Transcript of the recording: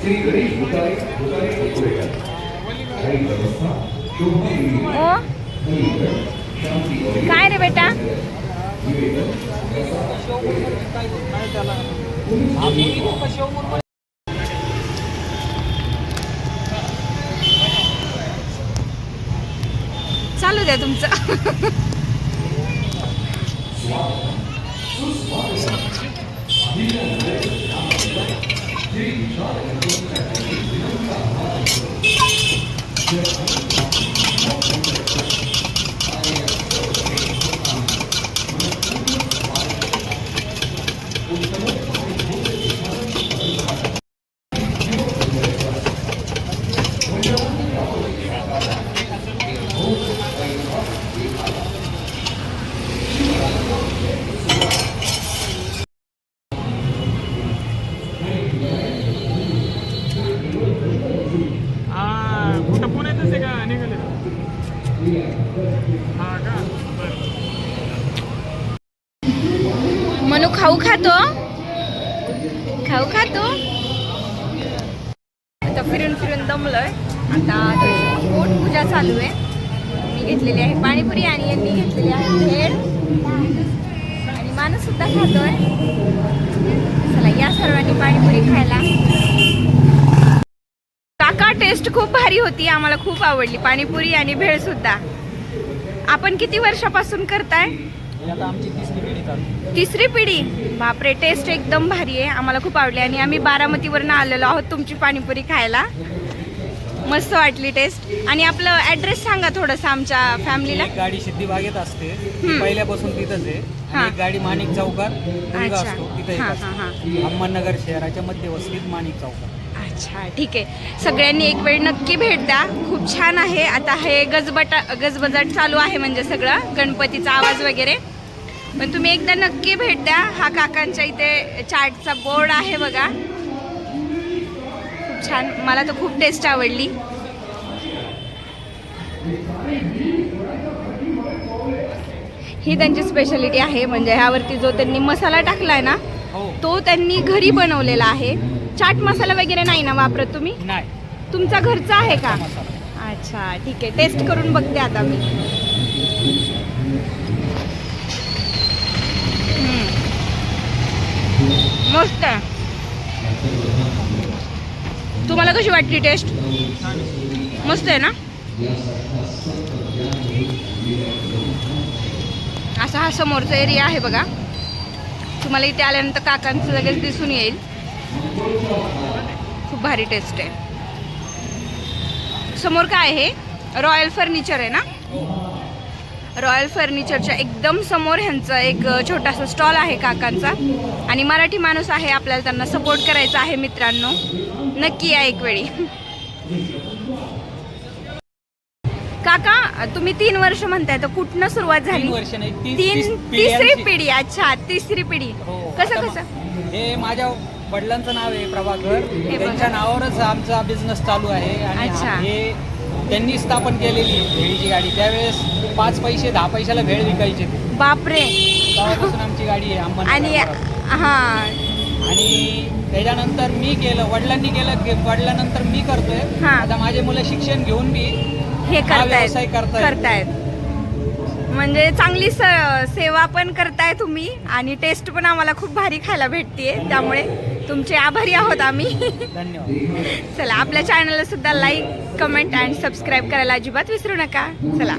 ओ काय रे बेटा? चालू द्या तुमचं. मनू खाऊ खातो. आता फिरून फिरून दमलोय. आता पोट पूजा चालू आहे. मी घेतलेली आहे पाणीपुरी आणि यांनी घेतलेली आहे भेळ आणि माणूस सुद्धा खातोय. चला या सर्वांनी पाणीपुरी खायला. काका टेस्ट खूप भारी होती. आम्हाला खूप आवडली पाणीपुरी आणि भेळ सुद्धा. आपण किती वर्षापासून करताय? आता आमची तिसरी पिढी. बापरे, टेस्ट एकदम भारी आहे. आम्हाला खूप आवडली आणि आम्ही बारामतीवरून आलेलो आहोत तुमची पाणीपुरी खायला. मस्त वाटली टेस्ट. आणि आपलं ऍड्रेस सांगा थोडंसं आमच्या फॅमिलीला. एक गाडी सिद्धिबागेत असते, पहिल्यापासून तिथंच आहे. आणि एक गाडी माणिक चौकात असतो, तिथे अहमदनगर शहराच्या मध्यवस्तीत माणिक चौकात. अच्छा ठीक आहे. सगळ्यांनी एक वेळ नक्की भेट द्या. खूप छान आहे. आता हे गजबजाट चालू आहे म्हणजे सगळं गणपतीचा आवाज वगैरे. पण तुम्ही एकदा नक्की भेट द्या. हा काकांच्या इथे चाटचा बोर्ड आहे बघा. खूप छान. मला तर खूप टेस्ट आवडली. ही त्यांची स्पेशालिटी आहे. म्हणजे ह्यावरती जो त्यांनी मसाला टाकलाय ना तो त्यांनी घरी बनवलेला आहे. चाट मसाला वगैरे नाही ना वापरत तुम्ही? नाही, तुमचा घरचा आहे का? अच्छा ठीक आहे. टेस्ट करून बघते आता मी. मस्त आहे. तुम्हाला कशी वाटली टेस्ट? मस्त आहे ना. असा हा समोरचा एरिया आहे बघा. तुम्हाला इथे आल्यानंतर काकांचं लगेच दिसून येईल. खूप भारी टेस्ट आहे. समोर काय आहे? रॉयल फर्निचर आहे ना. रॉयल फर्निचरच्या एकदम समोर ह्यांचं एक छोटासा स्टॉल आहे काकांचा. आणि मराठी माणूस आहे, आपल्याला त्यांना सपोर्ट करायचा आहे. मित्रांनो नक्की या एक वेळी. काका तुम्ही 3 वर्ष म्हणताय, तर कुठनं सुरुवात झाली? 3 वर्ष नाही, तिसरी पिढी. अच्छा तिसरी पिढी. कसं? हे माझ्या वडिलांचं नाव आहे प्रभाकर. त्यांच्या नावावरच आमचा बिझनेस चालू आहे. आणि हे त्यांनी स्थापन केलेली भेळीची गाडी. त्यावेळेस 5 पैसे 10 पैशाला भेळ विकायचे. बापरे. तेव्हापासून आमची गाडी आहे. आणि त्याच्यानंतर मी केलं, वडिलांनी केलं, वडिलांनंतर मी करतोय. आता माझे मुलं शिक्षण घेऊन मी हे व्यवसाय करतायत. म्हणजे चांगली सेवा पण करताय तुम्ही आणि टेस्ट पण आम्हाला खूप भारी खायला भेटते. त्यामुळे तुमचे आभारी आहोत आम्ही. धन्यवाद. चला आपल्या चॅनलला सुद्धा लाईक, कमेंट आणि सबस्क्राईब करायला अजिबात विसरू नका. चला.